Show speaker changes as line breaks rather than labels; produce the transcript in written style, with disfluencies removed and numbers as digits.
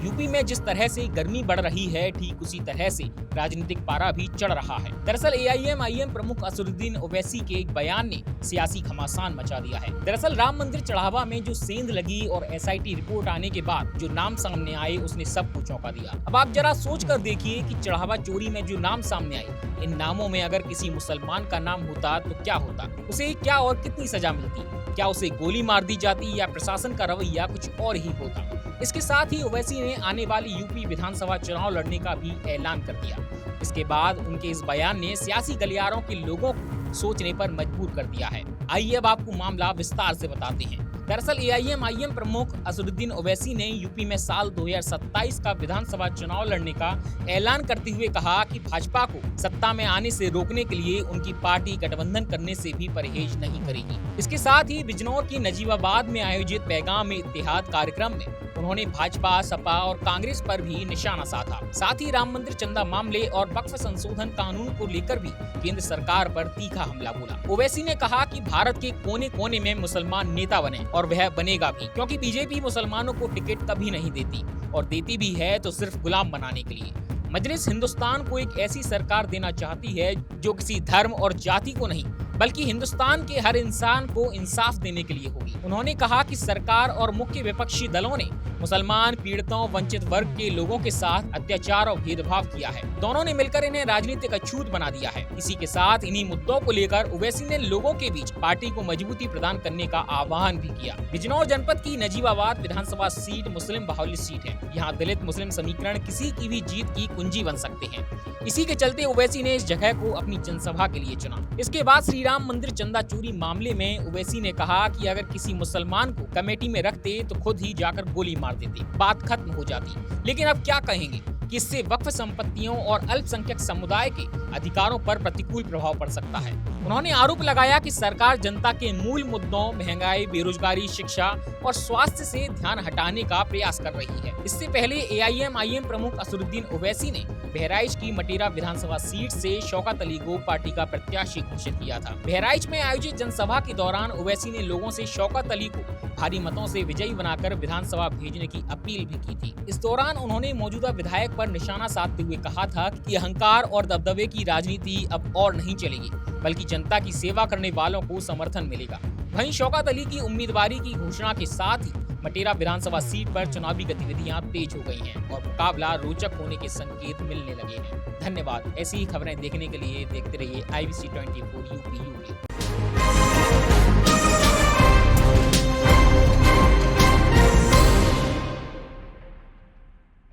UP में जिस तरह से गर्मी बढ़ रही है, ठीक उसी तरह से राजनीतिक पारा भी चढ़ रहा है। दरअसल एआईएमआईएम प्रमुख असदुद्दीन ओवैसी के एक बयान ने सियासी घमासान मचा दिया है। दरअसल राम मंदिर चढ़ावा में जो सेंध लगी और एसआईटी रिपोर्ट आने के बाद जो नाम सामने आए, उसने सबको चौंका दिया। अब आप जरा सोच कर देखिए कि चढ़ावा चोरी में जो नाम सामने आए, इन नामों में अगर किसी मुसलमान का नाम होता तो क्या होता, उसे क्या और कितनी सजा मिलती, क्या उसे गोली मार दी जाती या प्रशासन का रवैया कुछ और ही होता। इसके साथ ही ओवैसी ने आने वाली यूपी विधानसभा चुनाव लड़ने का भी ऐलान कर दिया। इसके बाद उनके इस बयान ने सियासी गलियारों के लोगों को सोचने पर मजबूर कर दिया है। आइए अब आपको मामला विस्तार से बताते हैं। दरअसल एआईएमआईएम प्रमुख असदुद्दीन ओवैसी ने यूपी में साल 2027 का विधानसभा चुनाव लड़ने का ऐलान करते हुए कहा कि भाजपा को सत्ता में आने से रोकने के लिए उनकी पार्टी गठबंधन करने से भी परहेज नहीं करेगी। इसके साथ ही बिजनौर की नजीबाबाद में आयोजित पैगाम इत्तेहाद कार्यक्रम में उन्होंने भाजपा, सपा और कांग्रेस पर भी निशाना साधा। साथ ही राम मंदिर चंदा मामले और वक्फ संशोधन कानून को लेकर भी केंद्र सरकार पर तीखा हमला बोला। ओवैसी ने कहा कि भारत के कोने कोने में मुसलमान नेता बने और वह बनेगा भी, क्योंकि बीजेपी मुसलमानों को टिकट कभी नहीं देती और देती भी है तो सिर्फ गुलाम बनाने के लिए। मजलिस हिंदुस्तान को एक ऐसी सरकार देना चाहती है जो किसी धर्म और जाति को नहीं बल्कि हिंदुस्तान के हर इंसान को इंसाफ देने के लिए होगी। उन्होंने कहा कि सरकार और मुख्य विपक्षी दलों ने मुसलमान पीड़ितों, वंचित वर्ग के लोगों के साथ अत्याचार और भेदभाव किया है। दोनों ने मिलकर इन्हें राजनीतिक अछूत बना दिया है। इसी के साथ इन्हीं मुद्दों को लेकर ओवैसी ने लोगों के बीच पार्टी को मजबूती प्रदान करने का आह्वान भी किया। बिजनौर जनपद की नजीबाबाद विधानसभा सीट मुस्लिम बाहुल्य सीट है। यहाँ दलित मुस्लिम समीकरण किसी की भी जीत की कुंजी बन सकते हैं। इसी के चलते ओवैसी ने इस जगह को अपनी जनसभा के लिए चुना। इसके बाद श्री राम मंदिर चंदा चोरी मामले में ओवैसी ने कहा कि अगर किसी मुसलमान को कमेटी में रखते तो खुद ही जाकर गोली मार देते, बात खत्म हो जाती। लेकिन अब क्या कहेंगे कि इससे वक्फ संपत्तियों और अल्पसंख्यक समुदाय के अधिकारों पर प्रतिकूल प्रभाव पड़ सकता है। उन्होंने आरोप लगाया कि सरकार जनता के मूल मुद्दों महंगाई, बेरोजगारी, शिक्षा और स्वास्थ्य से ध्यान हटाने का प्रयास कर रही है। इससे पहले एआईएमआईएम प्रमुख असदुद्दीन ओवैसी ने बहराइच की मटेरा विधानसभा सीट से शौकत अली को पार्टी का प्रत्याशी घोषित किया था। बहराइच में आयोजित जनसभा के दौरान ओवैसी ने लोगों से शौकत अली को भारी मतों से विजयी बनाकर विधानसभा भेजने की अपील भी की थी। इस दौरान उन्होंने मौजूदा विधायक पर निशाना साधते हुए कहा था कि अहंकार और दबदबे की राजनीति अब और नहीं चलेगी, बल्कि जनता की सेवा करने वालों को समर्थन मिलेगा। वहीं शौकत अली की उम्मीदवारी की घोषणा के साथ ही मटेरा विधानसभा सीट पर चुनावी गतिविधियां तेज हो गई हैं और मुकाबला रोचक होने के संकेत मिलने लगे हैं। धन्यवाद। ऐसी ही खबरें देखने के लिए देखते रहिए IBC 24 UP।